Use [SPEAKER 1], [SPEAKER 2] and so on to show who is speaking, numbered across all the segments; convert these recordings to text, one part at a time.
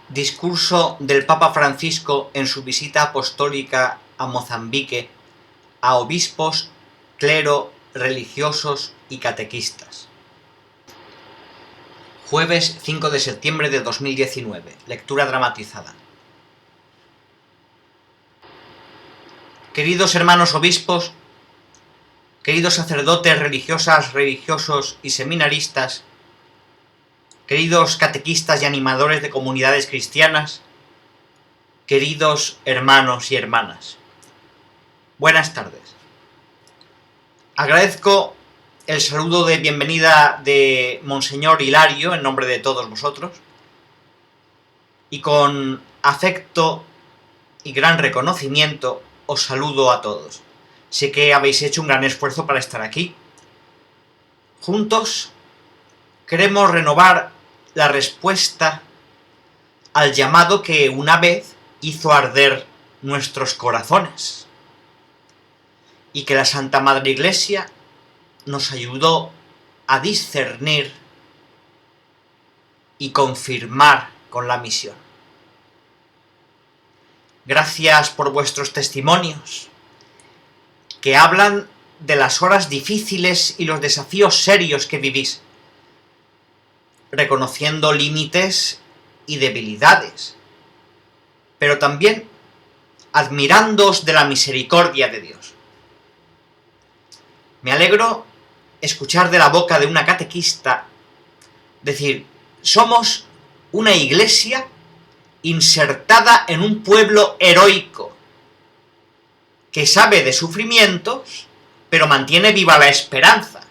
[SPEAKER 1] Discurso del Papa Francisco en su visita apostólica a Mozambique a obispos, clero, religiosos y catequistas. Jueves 5 de septiembre de 2019. Lectura dramatizada. Queridos hermanos obispos, queridos sacerdotes, religiosas, religiosos y seminaristas, queridos catequistas y animadores de comunidades cristianas, queridos hermanos y hermanas, buenas tardes. Agradezco el saludo de bienvenida de Monseñor Hilario en nombre de todos vosotros y con afecto y gran reconocimiento os saludo a todos. Sé que habéis hecho un gran esfuerzo para estar aquí. Juntos queremos renovar la respuesta al llamado que una vez hizo arder nuestros corazones y que la Santa Madre Iglesia nos ayudó a discernir y confirmar con la misión. Gracias por vuestros testimonios, que hablan de las horas difíciles y los desafíos serios que vivís, reconociendo límites y debilidades, pero también admirándoos de la misericordia de Dios. Me alegro escuchar de la boca de una catequista decir: somos una iglesia insertada en un pueblo heroico, que sabe de sufrimientos, pero mantiene viva la esperanza.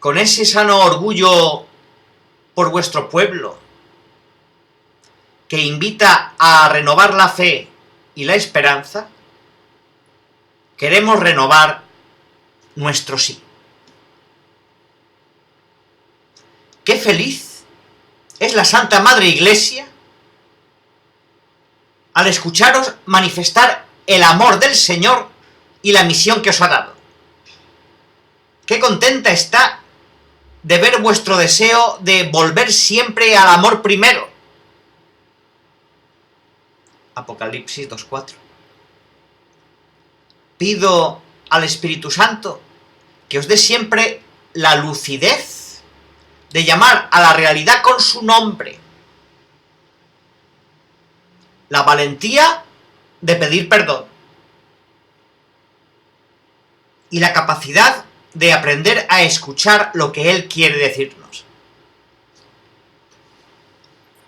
[SPEAKER 1] Con ese sano orgullo por vuestro pueblo, que invita a renovar la fe y la esperanza, queremos renovar nuestro sí. ¡Qué feliz es la Santa Madre Iglesia al escucharos manifestar el amor del Señor y la misión que os ha dado! ¡Qué contenta está de ver vuestro deseo de volver siempre al amor primero! Apocalipsis 2:4. Pido al Espíritu Santo que os dé siempre la lucidez de llamar a la realidad con su nombre, la valentía de pedir perdón y la capacidad de aprender a escuchar lo que Él quiere decirnos.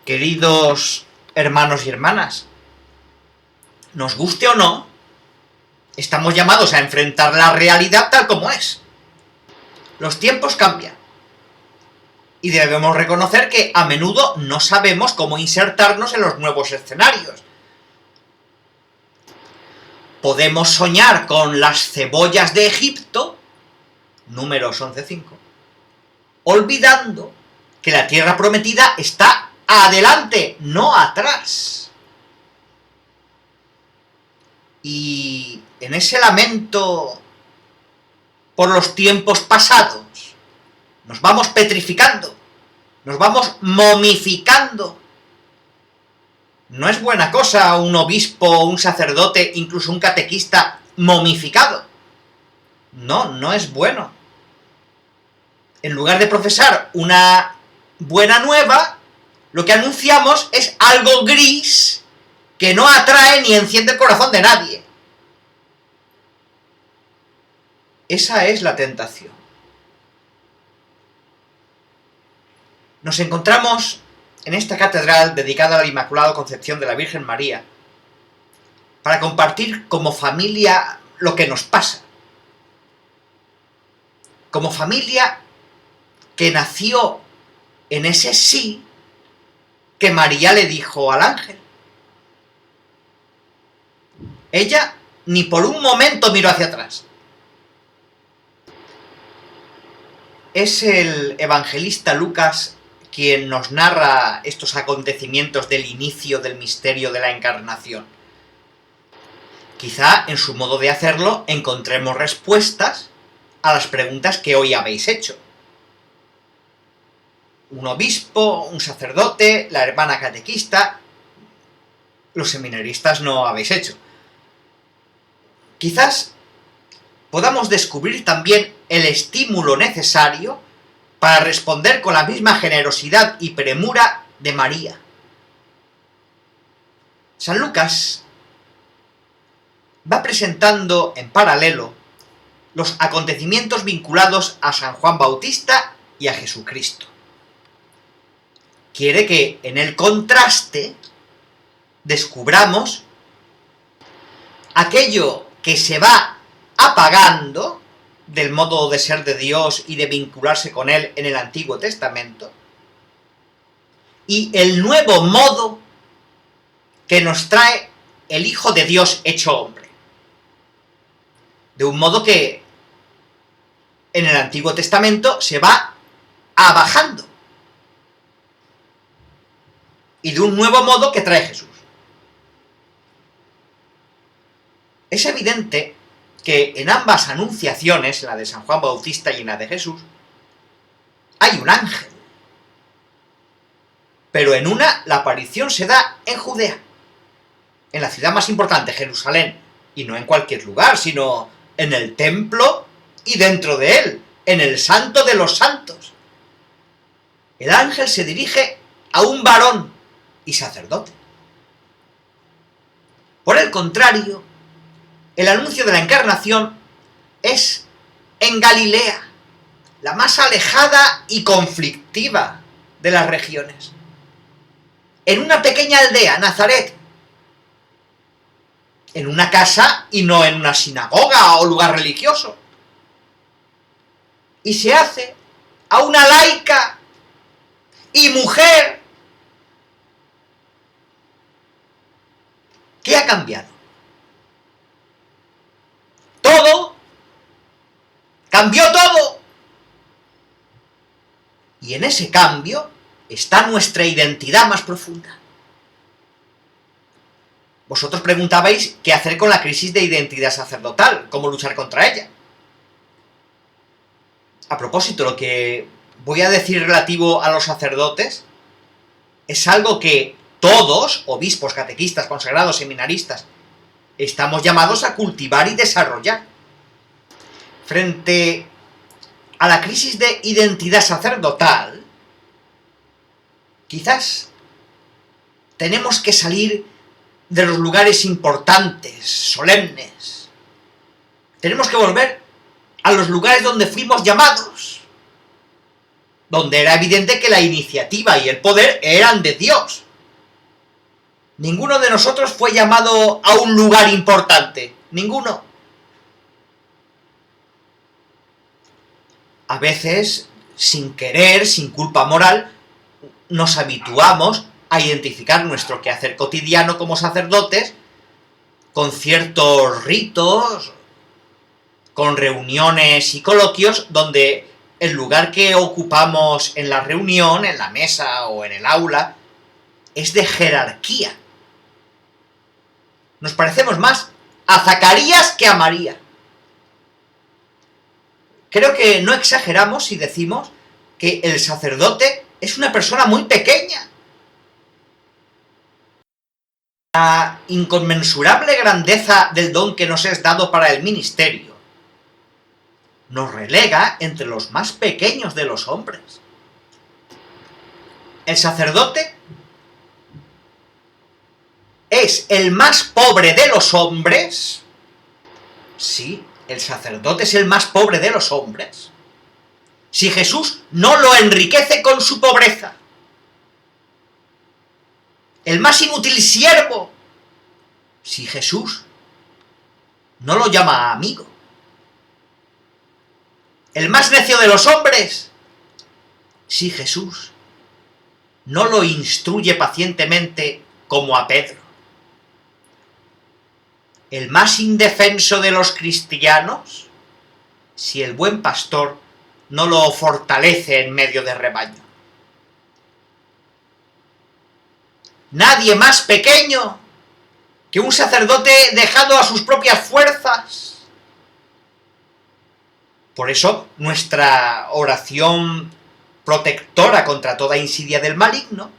[SPEAKER 1] Queridos hermanos y hermanas, nos guste o no, estamos llamados a enfrentar la realidad tal como es. Los tiempos cambian y debemos reconocer que a menudo no sabemos cómo insertarnos en los nuevos escenarios. Podemos soñar con las cebollas de Egipto, Números 11:5, olvidando que la tierra prometida está adelante, no atrás. Y en ese lamento por los tiempos pasados, nos vamos petrificando, nos vamos momificando. No es buena cosa un obispo, un sacerdote, incluso un catequista momificado. No es bueno. En lugar de profesar una buena nueva, lo que anunciamos es algo gris que no atrae ni enciende el corazón de nadie. Esa es la tentación. Nos encontramos en esta catedral dedicada a la Inmaculada Concepción de la Virgen María para compartir como familia lo que nos pasa. Como familia que nació en ese sí que María le dijo al ángel. Ella ni por un momento miró hacia atrás. Es el evangelista Lucas quien nos narra estos acontecimientos del inicio del misterio de la Encarnación. Quizá en su modo de hacerlo encontremos respuestas a las preguntas que hoy habéis hecho. un obispo, un sacerdote, la hermana catequista. Los seminaristas no habéis hecho. Quizás podamos descubrir también el estímulo necesario para responder con la misma generosidad y premura de María. San Lucas va presentando en paralelo los acontecimientos vinculados a San Juan Bautista y a Jesucristo. Quiere que en el contraste descubramos aquello que se va apagando del modo de ser de Dios y de vincularse con Él en el Antiguo Testamento, y el nuevo modo que nos trae el Hijo de Dios hecho hombre. De un modo que en el Antiguo Testamento se va abajando. Y de un nuevo modo que trae Jesús. Es evidente que en ambas anunciaciones, en la de San Juan Bautista y en la de Jesús, hay un ángel. Pero en una, la aparición se da en Judea, en la ciudad más importante, Jerusalén, y no en cualquier lugar, sino en el templo y dentro de él, en el Santo de los Santos. El ángel se dirige a un varón y sacerdote. Por el contrario, el anuncio de la encarnación es en Galilea, la más alejada y conflictiva de las regiones. En una pequeña aldea, Nazaret, en una casa y no en una sinagoga o lugar religioso. Y se hace a una laica y mujer. ¿Qué ha cambiado? Todo. Cambió todo. Y en ese cambio está nuestra identidad más profunda. Vosotros preguntabais qué hacer con la crisis de identidad sacerdotal, cómo luchar contra ella. A propósito, lo que voy a decir relativo a los sacerdotes es algo que todos, obispos, catequistas, consagrados, seminaristas, estamos llamados a cultivar y desarrollar. Frente a la crisis de identidad sacerdotal, quizás tenemos que salir de los lugares importantes, solemnes. Tenemos que volver a los lugares donde fuimos llamados, donde era evidente que la iniciativa y el poder eran de Dios. Ninguno de nosotros fue llamado a un lugar importante, ninguno. A veces, sin querer, sin culpa moral, nos habituamos a identificar nuestro quehacer cotidiano como sacerdotes con ciertos ritos, con reuniones y coloquios donde el lugar que ocupamos en la reunión, en la mesa o en el aula, es de jerarquía. Nos parecemos más a Zacarías que a María. Creo que no exageramos si decimos que el sacerdote es una persona muy pequeña. La inconmensurable grandeza del don que nos es dado para el ministerio nos relega entre los más pequeños de los hombres. El sacerdote es el más pobre de los hombres. Sí, el sacerdote es el más pobre de los hombres. Si Jesús no lo enriquece con su pobreza. El más inútil siervo, si Jesús no lo llama amigo. El más necio de los hombres, si Jesús no lo instruye pacientemente como a Pedro. El más indefenso de los cristianos, si el buen pastor no lo fortalece en medio del rebaño. Nadie más pequeño que un sacerdote dejado a sus propias fuerzas. Por eso nuestra oración protectora contra toda insidia del maligno,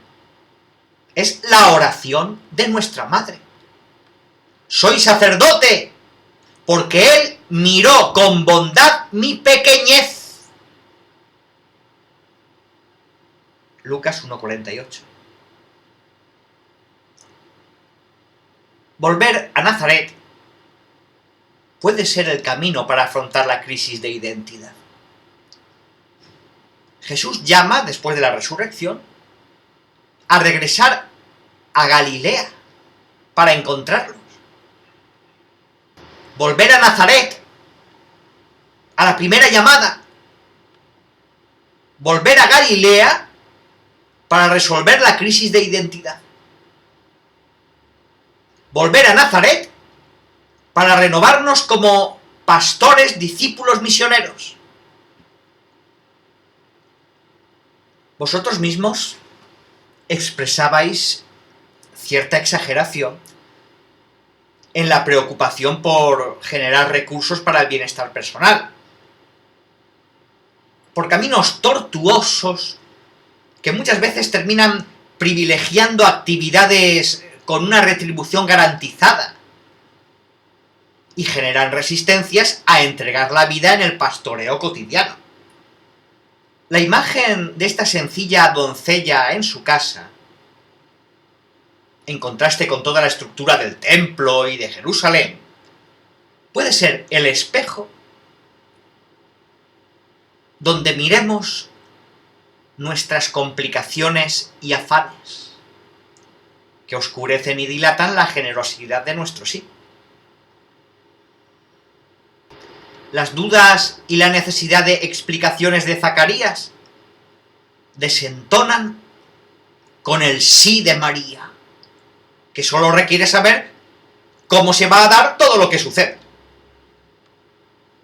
[SPEAKER 1] es la oración de nuestra madre. Soy sacerdote, porque él miró con bondad mi pequeñez. Lucas 1:48. Volver a Nazaret puede ser el camino para afrontar la crisis de identidad. Jesús llama, después de la resurrección, a regresar a Galilea para encontrarlos. Volver a Nazaret, a la primera llamada. Volver a Galilea para resolver la crisis de identidad. Volver a Nazaret para renovarnos como pastores, discípulos, misioneros. Vosotros mismos expresabais cierta exageración en la preocupación por generar recursos para el bienestar personal, por caminos tortuosos que muchas veces terminan privilegiando actividades con una retribución garantizada y generan resistencias a entregar la vida en el pastoreo cotidiano. La imagen de esta sencilla doncella en su casa, en contraste con toda la estructura del templo y de Jerusalén, puede ser el espejo donde miremos nuestras complicaciones y afanes, que oscurecen y dilatan la generosidad de nuestro sí. Las dudas y la necesidad de explicaciones de Zacarías desentonan con el sí de María, que solo requiere saber cómo se va a dar todo lo que sucede.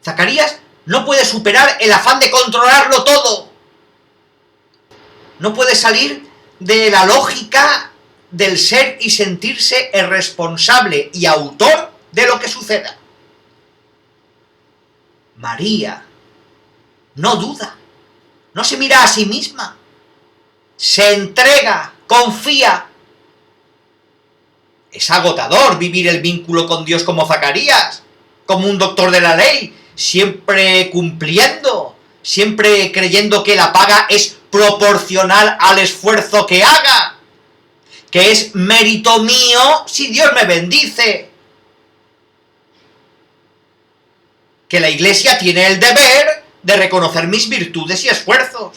[SPEAKER 1] Zacarías no puede superar el afán de controlarlo todo. No puede salir de la lógica del ser y sentirse el responsable y autor de lo que suceda. María no duda, no se mira a sí misma, se entrega, confía. Es agotador vivir el vínculo con Dios como Zacarías, como un doctor de la ley, siempre cumpliendo, siempre creyendo que la paga es proporcional al esfuerzo que haga, que es mérito mío si Dios me bendice, que la Iglesia tiene el deber de reconocer mis virtudes y esfuerzos.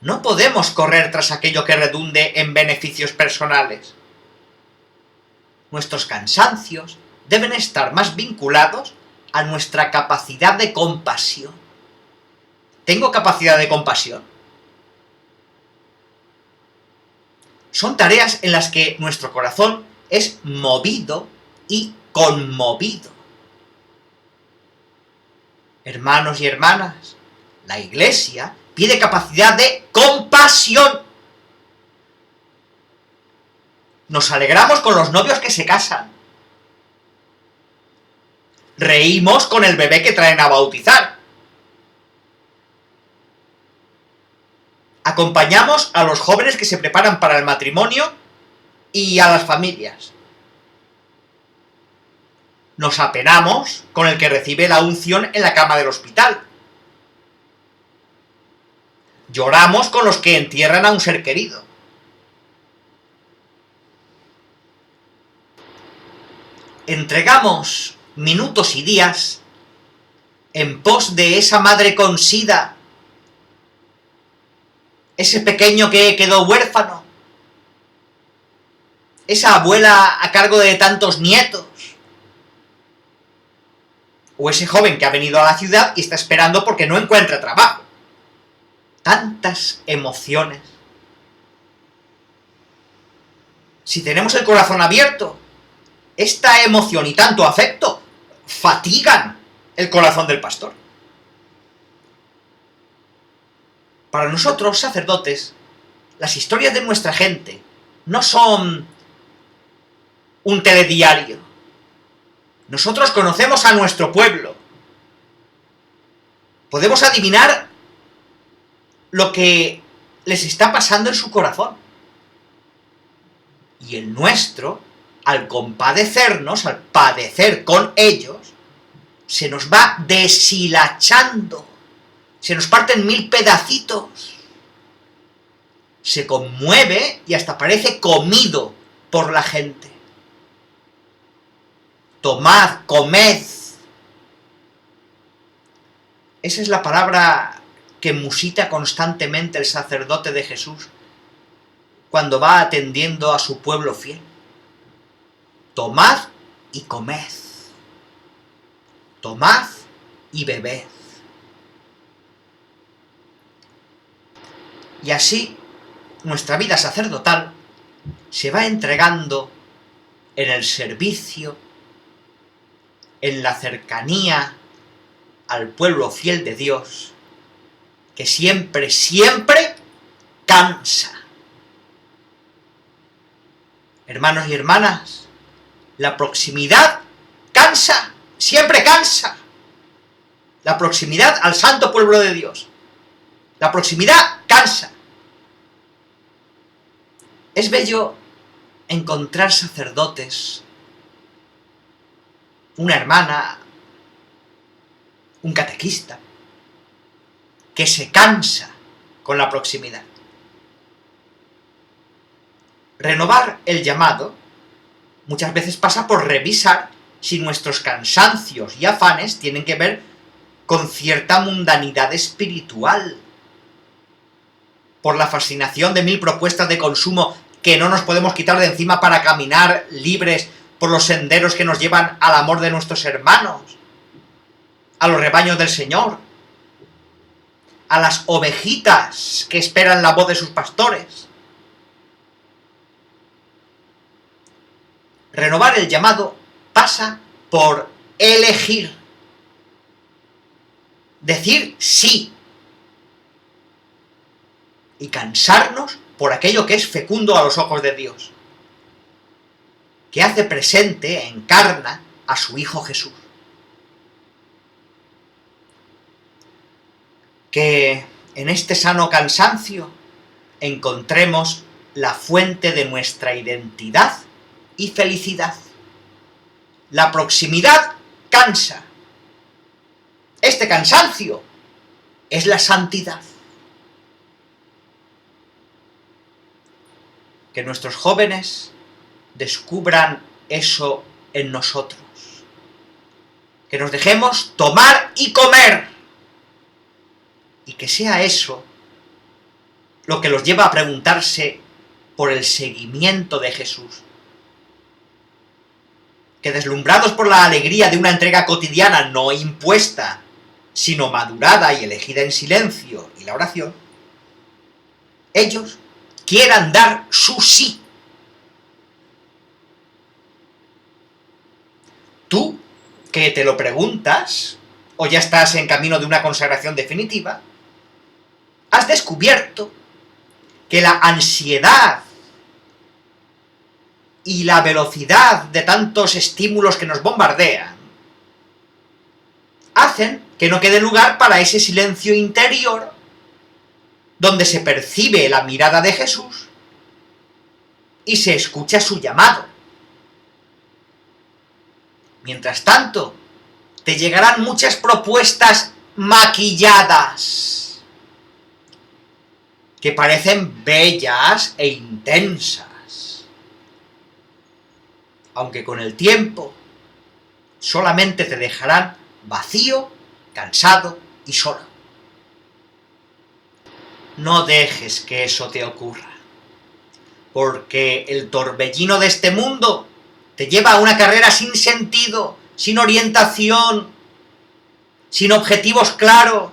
[SPEAKER 1] No podemos correr tras aquello que redunde en beneficios personales. Nuestros cansancios deben estar más vinculados a nuestra capacidad de compasión. ¿Tengo capacidad de compasión? Son tareas en las que nuestro corazón es movido y conmovido. Hermanos y hermanas, la Iglesia pide capacidad de compasión. Nos alegramos con los novios que se casan. Reímos con el bebé que traen a bautizar. Acompañamos a los jóvenes que se preparan para el matrimonio y a las familias. Nos apenamos con el que recibe la unción en la cama del hospital. Lloramos con los que entierran a un ser querido. Entregamos minutos y días en pos de esa madre con sida, ese pequeño que quedó huérfano, esa abuela a cargo de tantos nietos, o ese joven que ha venido a la ciudad y está esperando porque no encuentra trabajo. Tantas emociones. Si tenemos el corazón abierto, esta emoción y tanto afecto fatigan el corazón del pastor. Para nosotros, sacerdotes, las historias de nuestra gente no son un telediario. Nosotros conocemos a nuestro pueblo. Podemos adivinar lo que les está pasando en su corazón. Y el nuestro, al compadecernos, al padecer con ellos, se nos va deshilachando, se nos parten 1000 pedacitos. Se conmueve y hasta parece comido por la gente. Tomad, comed. Esa es la palabra que musita constantemente el sacerdote de Jesús cuando va atendiendo a su pueblo fiel. Tomad y comed. Tomad y bebed. Y así nuestra vida sacerdotal se va entregando en el servicio, en la cercanía al pueblo fiel de Dios, que siempre, siempre cansa. Hermanos y hermanas, la proximidad cansa, siempre cansa. La proximidad al santo pueblo de Dios. La proximidad cansa. Es bello encontrar sacerdotes, una hermana, un catequista, que se cansa con la proximidad. Renovar el llamado muchas veces pasa por revisar si nuestros cansancios y afanes tienen que ver con cierta mundanidad espiritual, por la fascinación de 1000 propuestas de consumo que no nos podemos quitar de encima para caminar libres por los senderos que nos llevan al amor de nuestros hermanos, a los rebaños del Señor, a las ovejitas que esperan la voz de sus pastores. Renovar el llamado pasa por elegir, decir sí, y cansarnos por aquello que es fecundo a los ojos de Dios, que hace presente, encarna a su Hijo Jesús. Que en este sano cansancio encontremos la fuente de nuestra identidad y felicidad. La proximidad cansa. Este cansancio es la santidad. Que nuestros jóvenes descubran eso en nosotros. Que nos dejemos tomar y comer. Y que sea eso lo que los lleva a preguntarse por el seguimiento de Jesús. Que deslumbrados por la alegría de una entrega cotidiana no impuesta, sino madurada y elegida en silencio y la oración, ellos quieran dar su sí. Tú, que te lo preguntas, o ya estás en camino de una consagración definitiva, has descubierto que la ansiedad y la velocidad de tantos estímulos que nos bombardean hacen que no quede lugar para ese silencio interior donde se percibe la mirada de Jesús y se escucha su llamado. Mientras tanto, te llegarán muchas propuestas maquilladas, que parecen bellas e intensas, aunque con el tiempo solamente te dejarán vacío, cansado y solo. No dejes que eso te ocurra, porque el torbellino de este mundo te lleva a una carrera sin sentido, sin orientación, sin objetivos claros,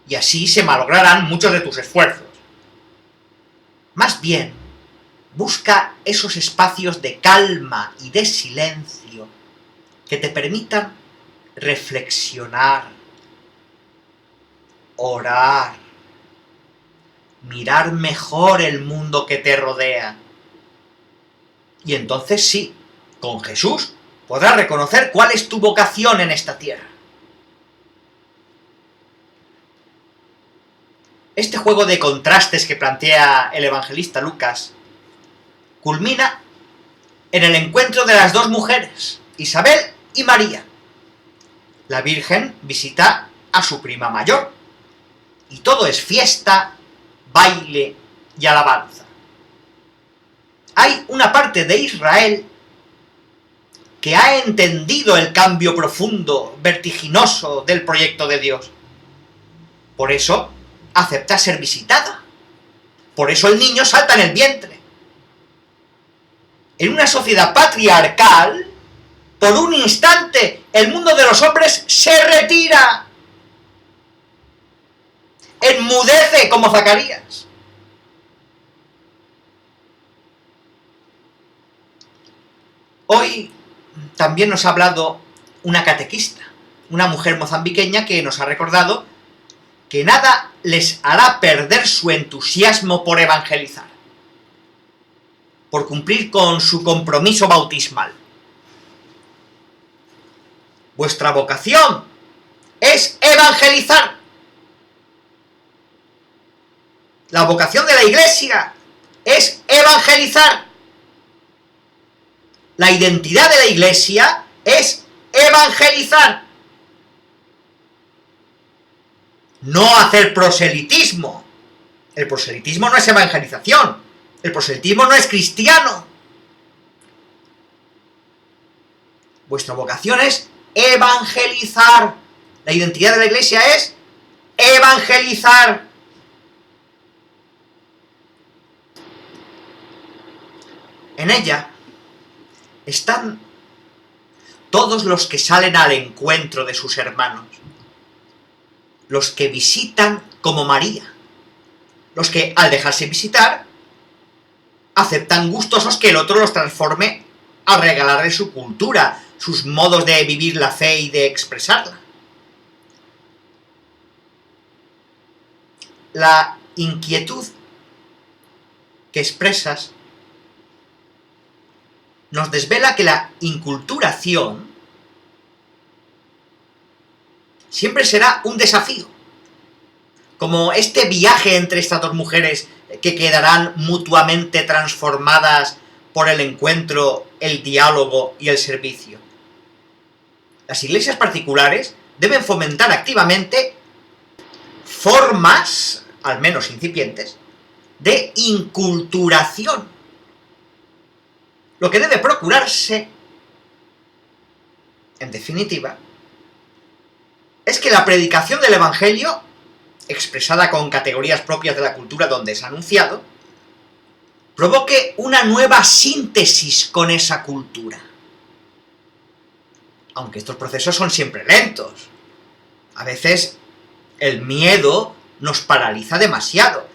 [SPEAKER 1] y así se malograrán muchos de tus esfuerzos. Más bien, busca esos espacios de calma y de silencio que te permitan reflexionar, orar, mirar mejor el mundo que te rodea. Y entonces sí, con Jesús podrás reconocer cuál es tu vocación en esta tierra. Este juego de contrastes que plantea el evangelista Lucas culmina en el encuentro de las dos mujeres, Isabel y María. La Virgen visita a su prima mayor, y todo es fiesta, baile y alabanza. Hay una parte de Israel que ha entendido el cambio profundo, vertiginoso del proyecto de Dios. Por eso acepta ser visitada. Por eso el niño salta en el vientre. En una sociedad patriarcal, por un instante, el mundo de los hombres se retira. Enmudece como Zacarías. Hoy también nos ha hablado una catequista, una mujer mozambiqueña que nos ha recordado que nada les hará perder su entusiasmo por evangelizar, por cumplir con su compromiso bautismal. Vuestra vocación es evangelizar. La vocación de la Iglesia es evangelizar. La identidad de la Iglesia es evangelizar. No hacer proselitismo. El proselitismo no es evangelización. El proselitismo no es cristiano. Vuestra vocación es evangelizar. La identidad de la Iglesia es evangelizar. En ella están todos los que salen al encuentro de sus hermanos, los que visitan como María, los que al dejarse visitar aceptan gustosos que el otro los transforme al regalarle su cultura, sus modos de vivir la fe y de expresarla. La inquietud que expresas nos desvela que la inculturación siempre será un desafío, como este viaje entre estas dos mujeres que quedarán mutuamente transformadas por el encuentro, el diálogo y el servicio. Las iglesias particulares deben fomentar activamente formas, al menos incipientes, de inculturación. Lo que debe procurarse, en definitiva, es que la predicación del Evangelio, expresada con categorías propias de la cultura donde es anunciado, provoque una nueva síntesis con esa cultura. Aunque estos procesos son siempre lentos. A veces el miedo nos paraliza demasiado.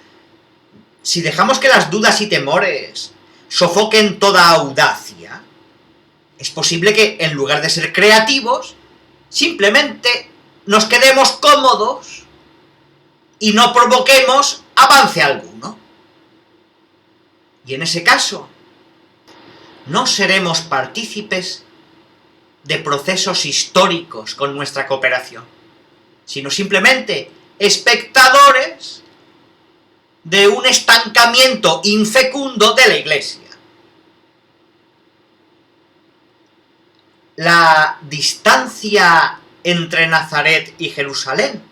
[SPEAKER 1] Si dejamos que las dudas y temores sofoquen toda audacia, es posible que, en lugar de ser creativos, simplemente nos quedemos cómodos y no provoquemos avance alguno. Y en ese caso, no seremos partícipes de procesos históricos con nuestra cooperación, sino simplemente espectadores de un estancamiento infecundo de la Iglesia. La distancia entre Nazaret y Jerusalén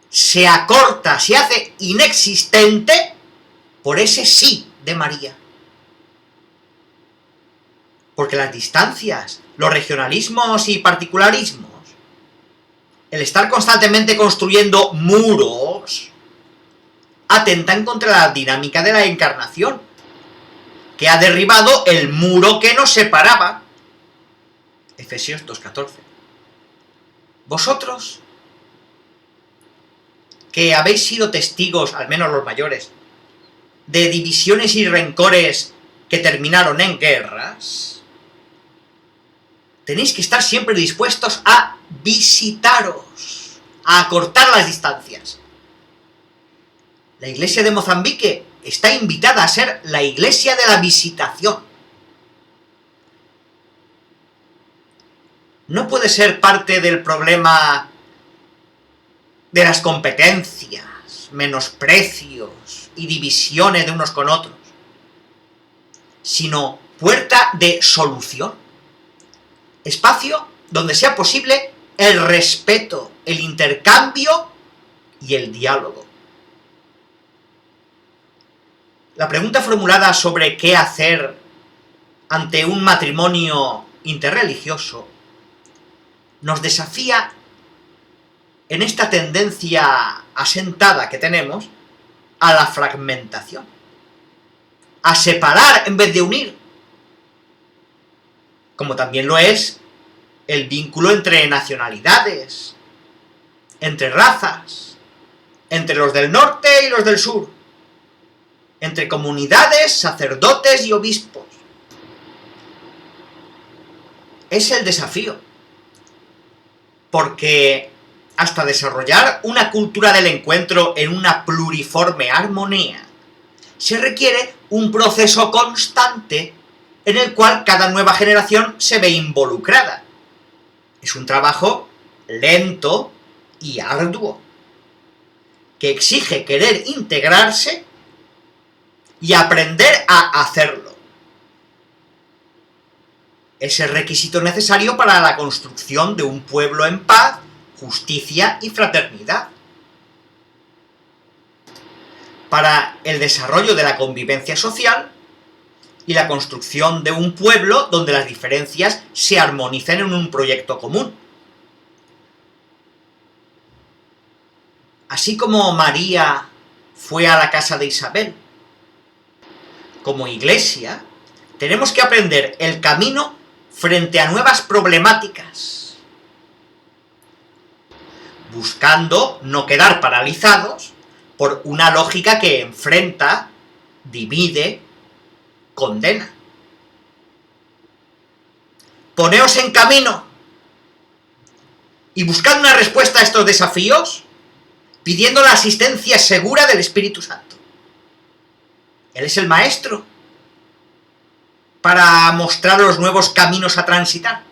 [SPEAKER 1] se acorta, se hace inexistente por ese sí de María. Porque las distancias, los regionalismos y particularismos, el estar constantemente construyendo muros, atentan contra la dinámica de la encarnación, que ha derribado el muro que nos separaba. Efesios 2:14. Vosotros, que habéis sido testigos, al menos los mayores, de divisiones y rencores que terminaron en guerras, tenéis que estar siempre dispuestos a visitaros, a acortar las distancias. La Iglesia de Mozambique está invitada a ser la Iglesia de la visitación. No puede ser parte del problema de las competencias menosprecios y divisiones de unos con otros, sino puerta de solución. Espacio donde sea posible el respeto, el intercambio y el diálogo. La pregunta formulada sobre qué hacer ante un matrimonio interreligioso nos desafía en esta tendencia asentada que tenemos a la fragmentación, a separar en vez de unir, como también lo es el vínculo entre nacionalidades, entre razas, entre los del norte y los del sur, entre comunidades, sacerdotes y obispos. Es el desafío, porque hasta desarrollar una cultura del encuentro en una pluriforme armonía, se requiere un proceso constante en el cual cada nueva generación se ve involucrada. Es un trabajo lento y arduo, que exige querer integrarse y aprender a hacerlo. Es el requisito necesario para la construcción de un pueblo en paz, justicia y fraternidad. Para el desarrollo de la convivencia social y la construcción de un pueblo donde las diferencias se armonicen en un proyecto común. Así como María fue a la casa de Isabel, como Iglesia, tenemos que aprender el camino frente a nuevas problemáticas, buscando no quedar paralizados por una lógica que enfrenta, divide, condena. Poneos en camino y buscad una respuesta a estos desafíos pidiendo la asistencia segura del Espíritu Santo. Él es el Maestro para mostrar los nuevos caminos a transitar.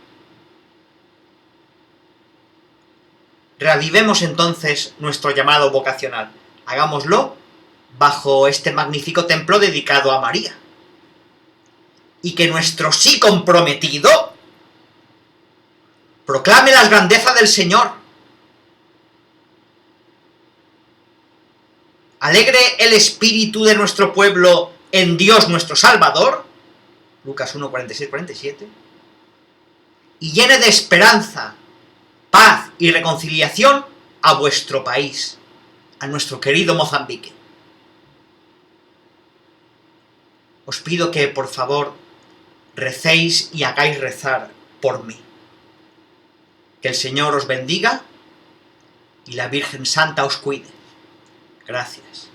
[SPEAKER 1] Reavivemos entonces nuestro llamado vocacional. Hagámoslo bajo este magnífico templo dedicado a María. Y que nuestro sí comprometido proclame las grandezas del Señor. Alegre el espíritu de nuestro pueblo en Dios nuestro Salvador, Lucas 1, 46, 47, y llene de esperanza, paz y reconciliación a vuestro país, a nuestro querido Mozambique. Os pido que, por favor, recéis y hagáis rezar por mí. Que el Señor os bendiga y la Virgen Santa os cuide. Gracias.